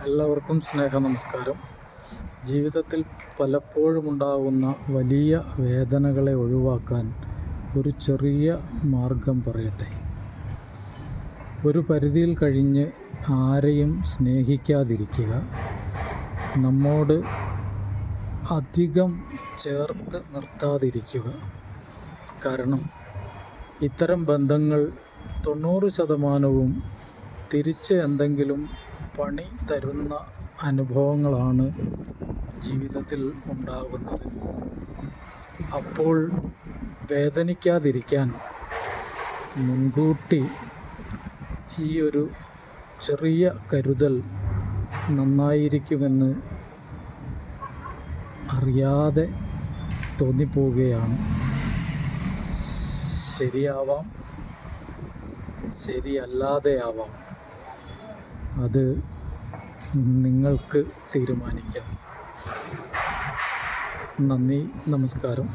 എല്ലാവർക്കും നമസ്കാരം. ജീവിതത്തിൽ പലപ്പോഴും ഉണ്ടാകുന്ന വലിയ വേദനകളെ ഒഴിവാക്കാൻ ഒരു ചെറിയ മാർഗം പറയട്ടെ. ഒരു പരിധിയിൽ കഴിഞ്ഞ് ആരെയും സ്നേഹിക്കാതിരിക്കുക, നമ്മോട് അധികം ചേർത്ത് നിർത്താതിരിക്കുക. കാരണം ഇത്തരം ബന്ധങ്ങൾ 90% തിരിച്ച് എന്തെങ്കിലും പണി തരുന്ന അനുഭവങ്ങളാണ് ജീവിതത്തിൽ ഉണ്ടാകുന്നത്. അപ്പോൾ വേദനിക്കാതിരിക്കാൻ മുൻകൂട്ടി ഈ ഒരു ചെറിയ കരുതൽ നന്നായിരിക്കുമെന്ന് അറിയാതെ തോന്നിപ്പോവുകയാണ്. ശരിയാവാം, ശരിയല്ലാതെയാവാം, അത് നിങ്ങൾക്ക് തീരുമാനിക്കാം. നന്ദി, നമസ്കാരം.